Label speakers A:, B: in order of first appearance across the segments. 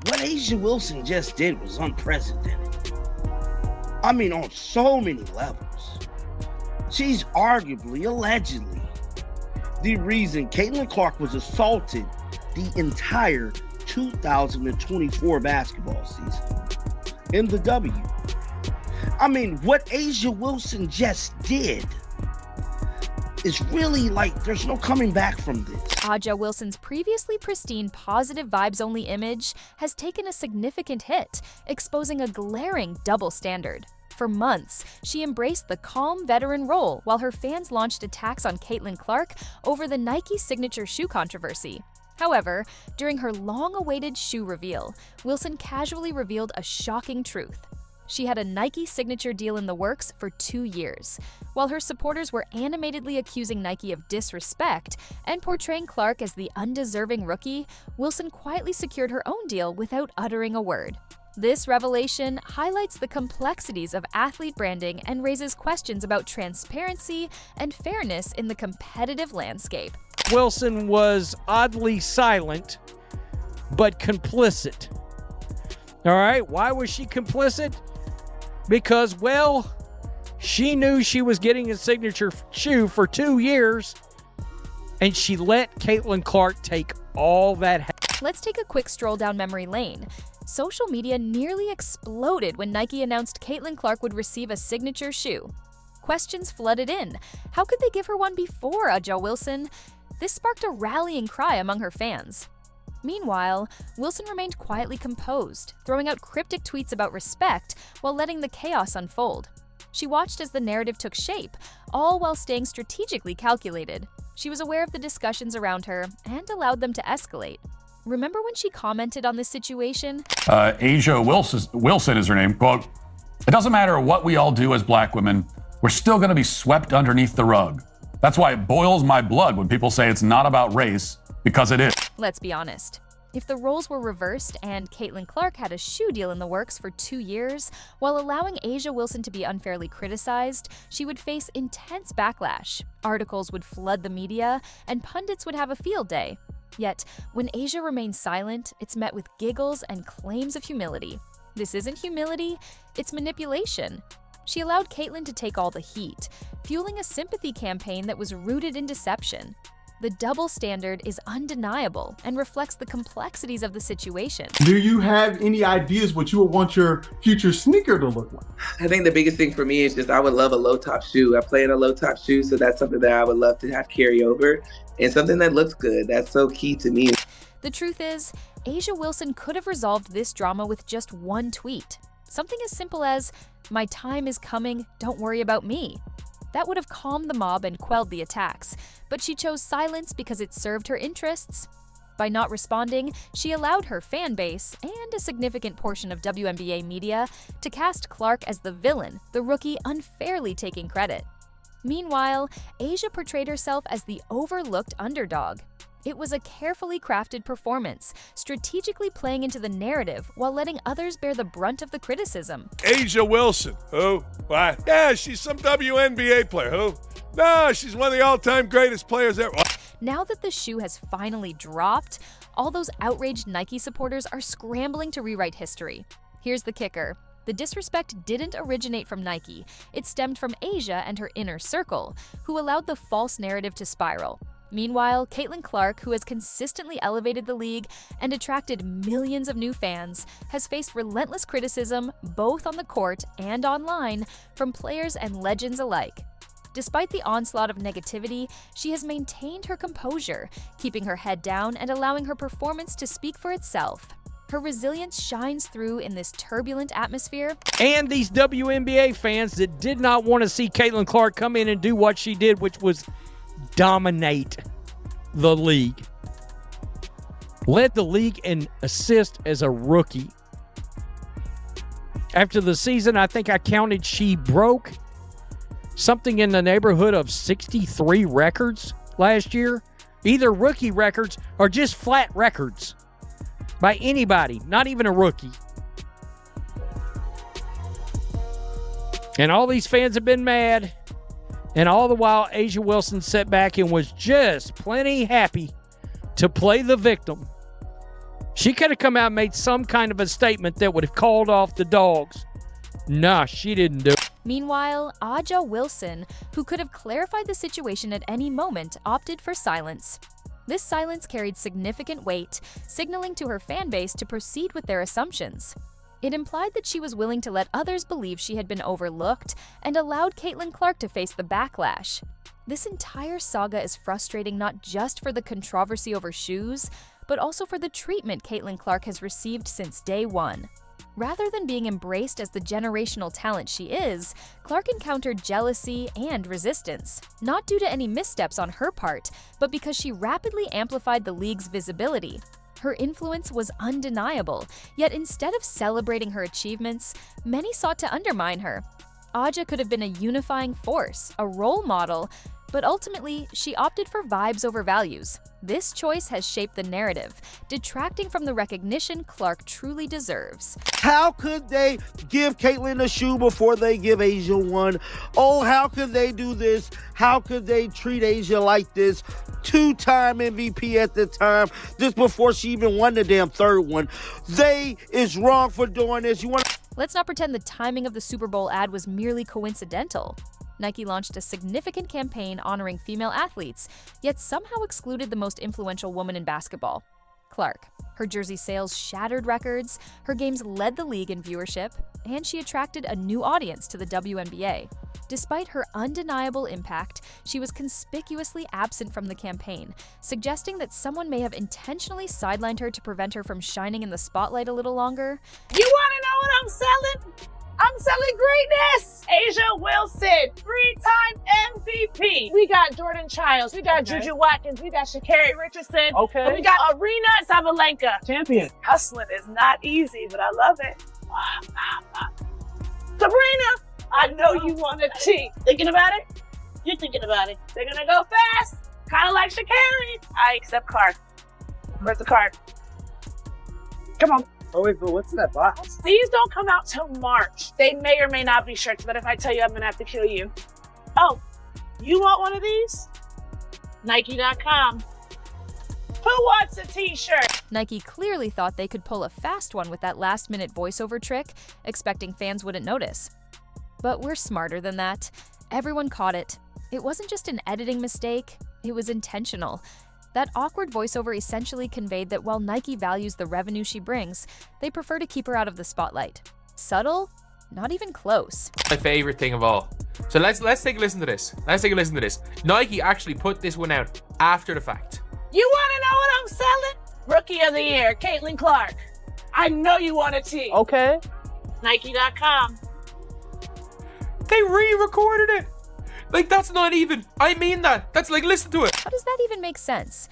A: What A'ja Wilson just did was unprecedented. I mean, on so many levels. She's arguably, allegedly, the reason Caitlin Clark was assaulted the entire 2024 basketball season in the W. I mean, what A'ja Wilson just did is really like, there's no coming back from this.
B: A'ja Wilson's previously pristine positive vibes-only image has taken a significant hit, exposing a glaring double standard. For months, she embraced the calm veteran role while her fans launched attacks on Caitlin Clark over the Nike signature shoe controversy. However, during her long-awaited shoe reveal, Wilson casually revealed a shocking truth. She had a Nike signature deal in the works for 2 years. While her supporters were animatedly accusing Nike of disrespect and portraying Clark as the undeserving rookie, Wilson quietly secured her own deal without uttering a word. This revelation highlights the complexities of athlete branding and raises questions about transparency and fairness in the competitive landscape.
C: Wilson was oddly silent, but complicit. All right, why was she complicit? Because, well, she knew she was getting a signature shoe for 2 years, and she let Caitlin Clark take all that.
B: Let's take a quick stroll down memory lane. Social media nearly exploded when Nike announced Caitlin Clark would receive a signature shoe. Questions flooded in. How could they give her one before A'ja Wilson? This sparked a rallying cry among her fans. Meanwhile, Wilson remained quietly composed, throwing out cryptic tweets about respect while letting the chaos unfold. She watched as the narrative took shape, all while staying strategically calculated. She was aware of the discussions around her and allowed them to escalate. Remember when she commented on this situation?
D: A'ja Wilson is her name. Quote, "It doesn't matter what we all do as black women, we're still going to be swept underneath the rug. That's why it boils my blood when people say it's not about race, because it is."
B: Let's be honest. If the roles were reversed and Caitlin Clark had a shoe deal in the works for 2 years, while allowing A'ja Wilson to be unfairly criticized, she would face intense backlash. Articles would flood the media, and pundits would have a field day. Yet, when A'ja remains silent, it's met with giggles and claims of humility. This isn't humility, it's manipulation. She allowed Caitlin to take all the heat, fueling a sympathy campaign that was rooted in deception. The double standard is undeniable and reflects the complexities of the situation.
E: Do you have any ideas what you would want your future sneaker to look like?
F: I think the biggest thing for me is just I would love a low-top shoe. I play in a low-top shoe, so that's something that I would love to have carry over, and something that looks good. That's so key to me.
B: The truth is, A'ja Wilson could have resolved this drama with just one tweet. Something as simple as, "My time is coming, don't worry about me." That would have calmed the mob and quelled the attacks, but she chose silence because it served her interests. By not responding, she allowed her fan base and a significant portion of WNBA media to cast Clark as the villain, the rookie unfairly taking credit. Meanwhile, A'ja portrayed herself as the overlooked underdog. It was a carefully crafted performance, strategically playing into the narrative while letting others bear the brunt of the criticism.
G: A'ja Wilson, who? Why? Yeah, she's some WNBA player. Who? No, she's one of the all-time greatest players ever.
B: Now that the shoe has finally dropped, all those outraged Nike supporters are scrambling to rewrite history. Here's the kicker. The disrespect didn't originate from Nike. It stemmed from A'ja and her inner circle, who allowed the false narrative to spiral. Meanwhile, Caitlin Clark, who has consistently elevated the league and attracted millions of new fans, has faced relentless criticism both on the court and online from players and legends alike. Despite the onslaught of negativity, she has maintained her composure, keeping her head down and allowing her performance to speak for itself. Her resilience shines through in this turbulent atmosphere.
C: And these WNBA fans that did not want to see Caitlin Clark come in and do what she did, which was dominate the league. Led the league in assists as a rookie. After the season, I think I counted she broke something in the neighborhood of 63 records last year. Either rookie records or just flat records by anybody, not even a rookie. And all these fans have been mad. And all the while, A'ja Wilson sat back and was just plenty happy to play the victim She could have come out and made some kind of a statement that would have called off the dogs. Nah, she didn't do it.
B: Meanwhile, Aja Wilson, who could have clarified the situation at any moment, opted for silence. This silence carried significant weight, signaling to her fan base to proceed with their assumptions. It implied that she was willing to let others believe she had been overlooked and allowed Caitlin Clark to face the backlash. This entire saga is frustrating not just for the controversy over shoes, but also for the treatment Caitlin Clark has received since day one. Rather than being embraced as the generational talent she is, Clark encountered jealousy and resistance, not due to any missteps on her part, but because she rapidly amplified the league's visibility. Her influence was undeniable, yet instead of celebrating her achievements, many sought to undermine her. Aja could have been a unifying force, a role model, but ultimately, she opted for vibes over values. This choice has shaped the narrative, detracting from the recognition Clark truly deserves.
A: How could they give Caitlyn a shoe before they give Asia one? Oh, how could they do this? How could they treat Asia like this? Two-time MVP at the time, just before she even won the damn third one. They is wrong for doing this.
B: Let's not pretend the timing of the Super Bowl ad was merely coincidental. Nike launched a significant campaign honoring female athletes, yet somehow excluded the most influential woman in basketball, Clark. Her jersey sales shattered records, her games led the league in viewership, and she attracted a new audience to the WNBA. Despite her undeniable impact, she was conspicuously absent from the campaign, suggesting that someone may have intentionally sidelined her to prevent her from shining in the spotlight a little longer.
H: You want to know what I'm selling? I'm selling greatness! Asia Wilson, 3-time MVP. We got Jordan Childs, we got Juju Watkins, we got Sha'Carri Richardson.
I: Okay.
H: And we got Arena Sabalenka.
I: Champion.
H: Hustling is not easy, but I love it. Sabrina, I know you want to cheat. Thinking about it? You're thinking about it. They're gonna go fast, kind of like Sha'Carri. I accept card. Where's the card? Come on.
I: Oh wait, but what's in that box?
H: These don't come out till March. They may or may not be shirts, but if I tell you, I'm gonna have to kill you. Oh, you want one of these? Nike.com. Who wants a t-shirt?
B: Nike clearly thought they could pull a fast one with that last-minute voiceover trick, expecting fans wouldn't notice. But we're smarter than that. Everyone caught it. It wasn't just an editing mistake, it was intentional. That awkward voiceover essentially conveyed that while Nike values the revenue she brings, they prefer to keep her out of the spotlight. Subtle? Not even close.
J: My favorite thing of all. So let's take a listen to this. Nike actually put this one out after the fact.
H: You want to know what I'm selling? Rookie of the Year, Caitlin Clark. I know you want a tee.
I: Okay.
H: Nike.com.
J: They re-recorded it. Like, that's not even, I mean that. That's like, listen to it.
B: How does that even make sense?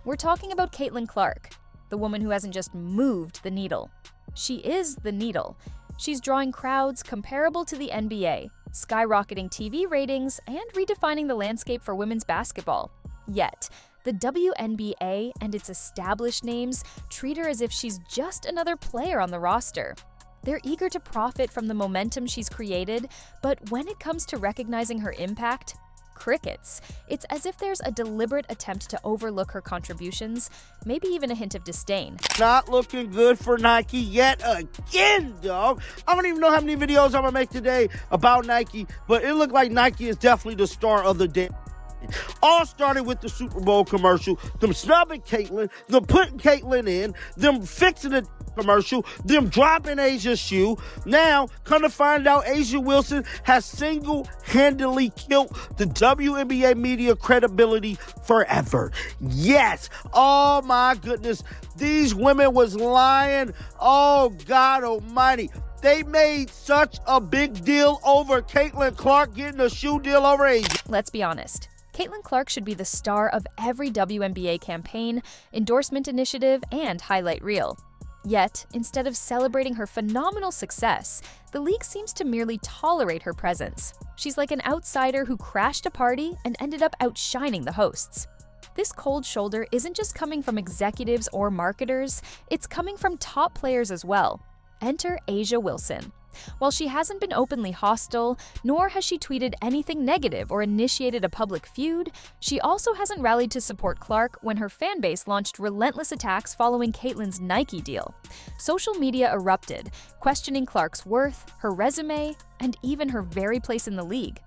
B: We're talking about Caitlin Clark, the woman who hasn't just moved the needle. She is the needle. She's drawing crowds comparable to the NBA, skyrocketing TV ratings, and redefining the landscape for women's basketball. Yet, the WNBA and its established names treat her as if she's just another player on the roster. They're eager to profit from the momentum she's created, but when it comes to recognizing her impact, crickets. It's as if there's a deliberate attempt to overlook her contributions, maybe even a hint of disdain.
A: Not looking good for Nike yet again, dog. I don't even know how many videos I'm gonna make today about Nike, but it looked like Nike is definitely the star of the day. All started with the Super Bowl commercial, them snubbing Caitlyn, them putting Caitlyn in, them fixing the commercial, them dropping Asia's shoe. Now, come to find out, Asia Wilson has single-handedly killed the WNBA media credibility forever. Yes, oh my goodness, these women was lying. Oh God almighty. They made such a big deal over Caitlin Clark getting a shoe deal over Asia.
B: Let's be honest. Caitlin Clark should be the star of every WNBA campaign, endorsement initiative, and highlight reel. Yet, instead of celebrating her phenomenal success, the league seems to merely tolerate her presence. She's like an outsider who crashed a party and ended up outshining the hosts. This cold shoulder isn't just coming from executives or marketers, it's coming from top players as well. Enter Asia Wilson. While she hasn't been openly hostile, nor has she tweeted anything negative or initiated a public feud, she also hasn't rallied to support Clark when her fanbase launched relentless attacks following Caitlyn's Nike deal. Social media erupted, questioning Clark's worth, her resume, and even her very place in the league.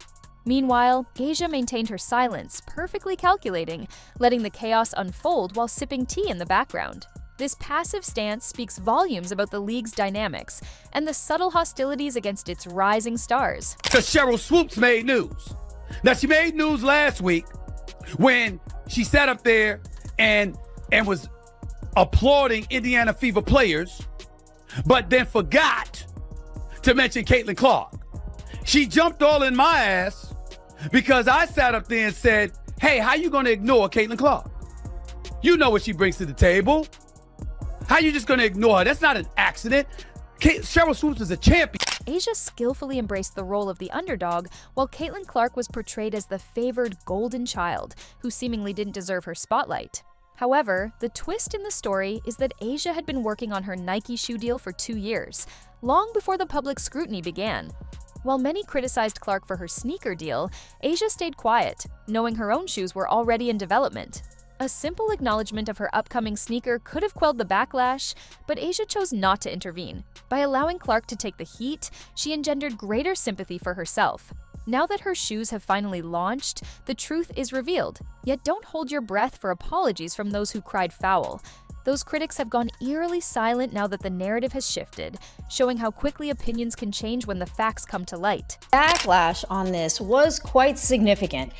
B: Meanwhile, Asia maintained her silence, perfectly calculating, letting the chaos unfold while sipping tea in the background. This passive stance speaks volumes about the league's dynamics and the subtle hostilities against its rising stars.
K: Because Cheryl Swoops made news. Now, she made news last week when she sat up there and was applauding Indiana Fever players, but then forgot to mention Caitlin Clark. She jumped all in my ass because I sat up there and said, hey, how you going to ignore Caitlin Clark? You know what she brings to the table. How you just gonna ignore her? That's not an accident. Cheryl Swoops is a champion.
B: Asia skillfully embraced the role of the underdog, while Caitlin Clark was portrayed as the favored golden child, who seemingly didn't deserve her spotlight. However, the twist in the story is that Asia had been working on her Nike shoe deal for 2 years, long before the public scrutiny began. While many criticized Clark for her sneaker deal, Asia stayed quiet, knowing her own shoes were already in development. A simple acknowledgement of her upcoming sneaker could have quelled the backlash, but Asia chose not to intervene. By allowing Clark to take the heat, she engendered greater sympathy for herself. Now that her shoes have finally launched, the truth is revealed. Yet don't hold your breath for apologies from those who cried foul. Those critics have gone eerily silent now that the narrative has shifted, showing how quickly opinions can change when the facts come to light.
L: Backlash on this was quite significant.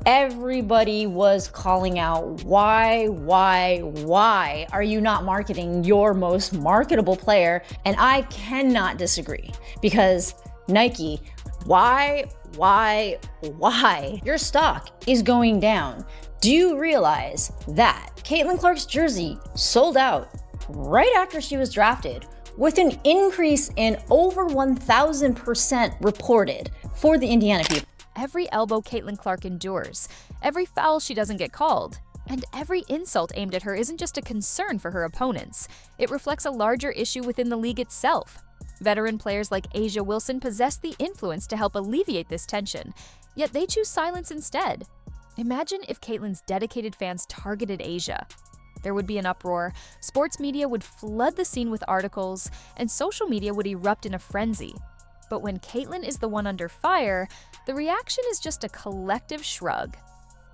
L: Everybody was calling out, why are you not marketing your most marketable player? And I cannot disagree, because Nike, why? Your stock is going down. Do you realize that Caitlin Clark's jersey sold out right after she was drafted, with an increase in over 1,000% reported for the Indiana Fever?
B: Every elbow Caitlin Clark endures, every foul she doesn't get called, and every insult aimed at her isn't just a concern for her opponents. It reflects a larger issue within the league itself. Veteran players like A'ja Wilson possess the influence to help alleviate this tension, yet they choose silence instead. Imagine if Caitlyn's dedicated fans targeted A'ja. There would be an uproar, sports media would flood the scene with articles, and social media would erupt in a frenzy. But when Caitlyn is the one under fire, the reaction is just a collective shrug.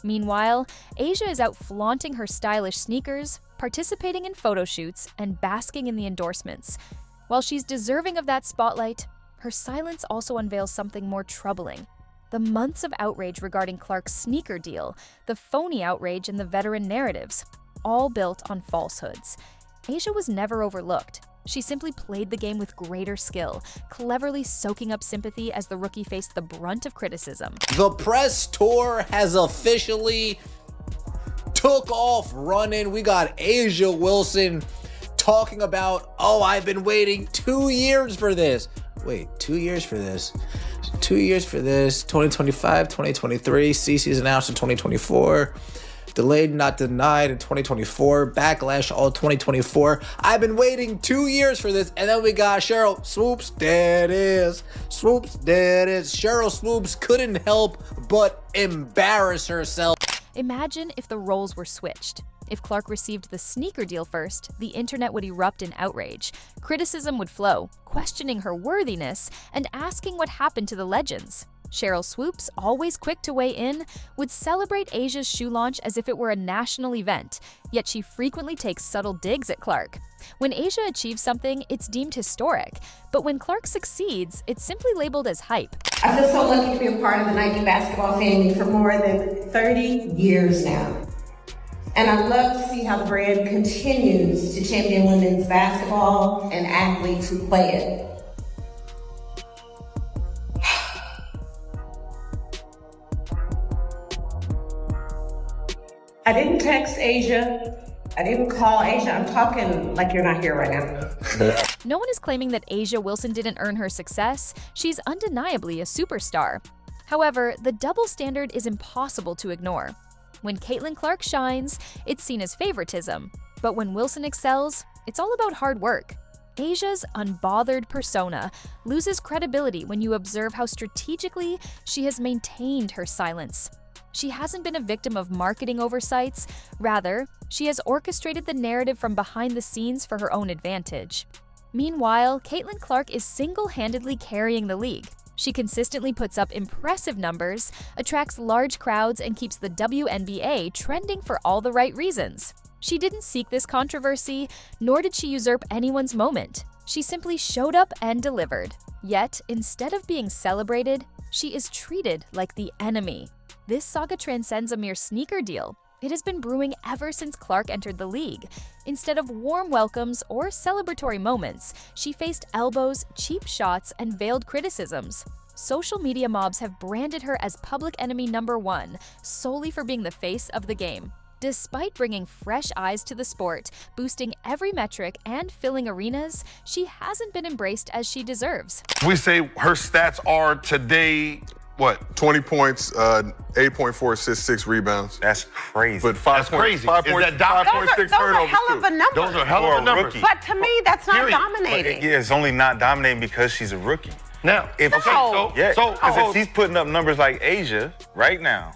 B: Meanwhile, A'ja is out flaunting her stylish sneakers, participating in photo shoots, and basking in the endorsements. While she's deserving of that spotlight, her silence also unveils something more troubling. The months of outrage regarding Clark's sneaker deal, the phony outrage and the veteran narratives, all built on falsehoods. A'ja was never overlooked. She simply played the game with greater skill, cleverly soaking up sympathy as the rookie faced the brunt of criticism.
M: The press tour has officially took off running. We got A'ja Wilson talking about, oh, I've been waiting 2 years for this. Wait, 2 years for this? 2 years for this, 2025, 2023, CC's announced in 2024, delayed, not denied in 2024, backlash all 2024. I've been waiting 2 years for this, and then we got Cheryl Swoops, there it is. Swoops, there it is. Cheryl Swoops couldn't help but embarrass herself.
B: Imagine if the roles were switched. If Clark received the sneaker deal first, the internet would erupt in outrage. Criticism would flow, questioning her worthiness and asking what happened to the legends. Cheryl Swoops, always quick to weigh in, would celebrate A'ja's shoe launch as if it were a national event, yet she frequently takes subtle digs at Clark. When A'ja achieves something, it's deemed historic, but when Clark succeeds, it's simply labeled as hype.
N: I feel so lucky to be a part of the Nike basketball family for more than 30 years now. And I love to see how the brand continues to champion women's basketball and athletes who play it. I didn't text A'ja. I didn't call A'ja. I'm talking like you're not here right now.
B: No one is claiming that A'ja Wilson didn't earn her success. She's undeniably a superstar. However, the double standard is impossible to ignore. When Caitlin Clark shines, it's seen as favoritism. But when Wilson excels, it's all about hard work. Asia's unbothered persona loses credibility when you observe how strategically she has maintained her silence. She hasn't been a victim of marketing oversights. Rather, she has orchestrated the narrative from behind the scenes for her own advantage. Meanwhile, Caitlin Clark is single-handedly carrying the league. She consistently puts up impressive numbers, attracts large crowds, and keeps the WNBA trending for all the right reasons. She didn't seek this controversy, nor did she usurp anyone's moment. She simply showed up and delivered. Yet, instead of being celebrated, she is treated like the enemy. This saga transcends a mere sneaker deal. It has been brewing ever since Clark entered the league. Instead of warm welcomes or celebratory moments, she faced elbows, cheap shots, and veiled criticisms. Social media mobs have branded her as public enemy #1 solely for being the face of the game. Despite bringing fresh eyes to the sport, boosting every metric, and filling arenas, she hasn't been embraced as she deserves.
O: We say her stats are today, what?
P: 20 points, 8.4 assists, 6 rebounds.
O: That's crazy.
P: But 5
O: That's crazy.
P: 5.6
O: Those
P: turnovers
N: hell
P: too.
N: of a number.
O: Those are hell of a numbers.
N: But to me, that's not dominating.
O: Yeah, it's only not dominating because she's a rookie.
P: Now,
O: If she's putting up numbers like Asia right now,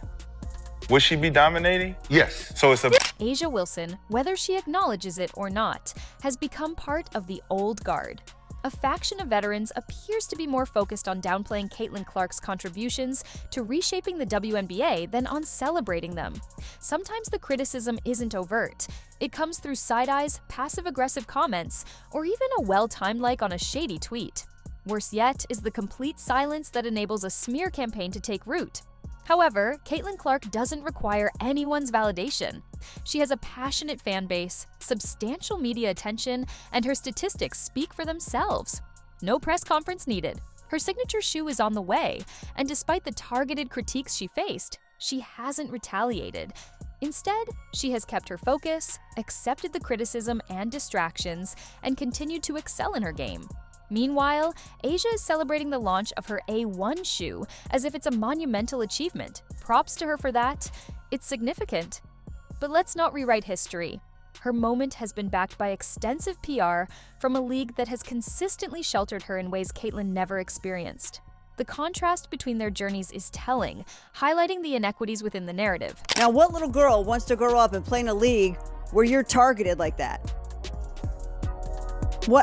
O: would she be dominating?
P: Yes.
O: So it's a
B: Asia Wilson, whether she acknowledges it or not, has become part of the old guard. A faction of veterans appears to be more focused on downplaying Caitlin Clark's contributions to reshaping the WNBA than on celebrating them. Sometimes the criticism isn't overt. It comes through side-eyes, passive-aggressive comments, or even a well-timed like on a shady tweet. Worse yet is the complete silence that enables a smear campaign to take root. However, Caitlin Clark doesn't require anyone's validation. She has a passionate fan base, substantial media attention, and her statistics speak for themselves. No press conference needed. Her signature shoe is on the way, and despite the targeted critiques she faced, she hasn't retaliated. Instead, she has kept her focus, accepted the criticism and distractions, and continued to excel in her game. Meanwhile, Asia is celebrating the launch of her A1 shoe as if it's a monumental achievement. Props to her for that. It's significant. But let's not rewrite history. Her moment has been backed by extensive PR from a league that has consistently sheltered her in ways Caitlin never experienced. The contrast between their journeys is telling, highlighting the inequities within the narrative.
Q: Now, what little girl wants to grow up and play in a league where you're targeted like that?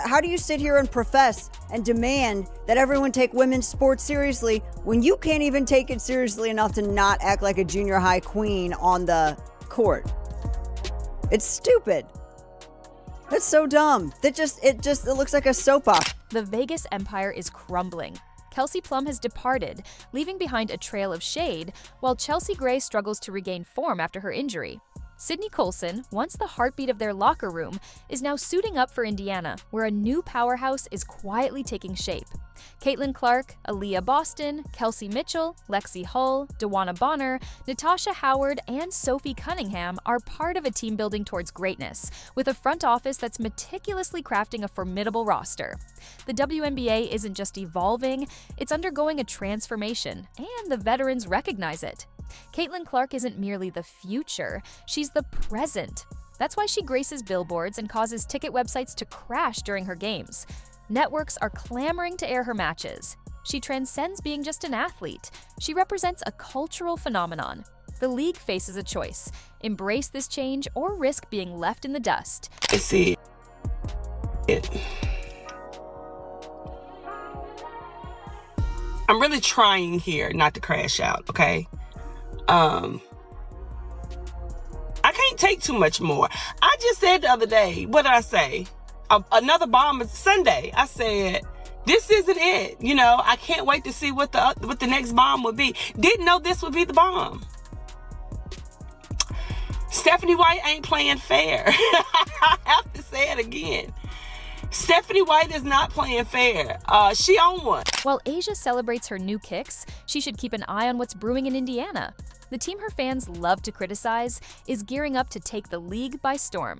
Q: How do you sit here and profess and demand that everyone take women's sports seriously when you can't even take it seriously enough to not act like a junior high queen on the court? It's stupid. That's so dumb. It looks like a soap opera.
B: The Vegas empire is crumbling. Kelsey Plum has departed, leaving behind a trail of shade, while Chelsea Gray struggles to regain form after her injury. Sydney Colson, once the heartbeat of their locker room, is now suiting up for Indiana, where a new powerhouse is quietly taking shape. Caitlin Clark, Aaliyah Boston, Kelsey Mitchell, Lexi Hull, DeWanna Bonner, Natasha Howard, and Sophie Cunningham are part of a team building towards greatness, with a front office that's meticulously crafting a formidable roster. The WNBA isn't just evolving, it's undergoing a transformation, and the veterans recognize it. Caitlin Clark isn't merely the future, she's the present. That's why she graces billboards and causes ticket websites to crash during her games. Networks are clamoring to air her matches. She transcends being just an athlete. She represents a cultural phenomenon. The league faces a choice: embrace this change or risk being left in the dust.
R: I see it. I'm really trying here not to crash out, okay? I can't take too much more. I just said the other day, what did I say? Another bomb is Sunday. I said, this isn't it. You know, I can't wait to see what the next bomb would be. Didn't know this would be the bomb. Stephanie White ain't playing fair. I have to say it again. Stephanie White is not playing fair. She on one.
B: While Asia celebrates her new kicks, she should keep an eye on what's brewing in Indiana. The team her fans love to criticize is gearing up to take the league by storm.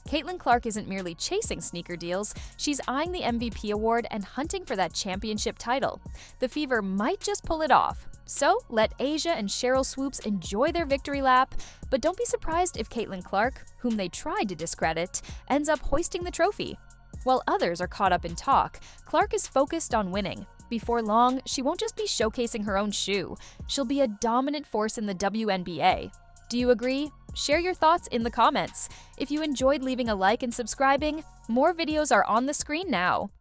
B: Caitlin Clark isn't merely chasing sneaker deals, she's eyeing the MVP award and hunting for that championship title. The Fever might just pull it off. So let Asia and Cheryl Swoops enjoy their victory lap, but don't be surprised if Caitlin Clark, whom they tried to discredit, ends up hoisting the trophy. While others are caught up in talk, Clark is focused on winning. Before long, she won't just be showcasing her own shoe, she'll be a dominant force in the WNBA. Do you agree? Share your thoughts in the comments. If you enjoyed leaving a like and subscribing, more videos are on the screen now.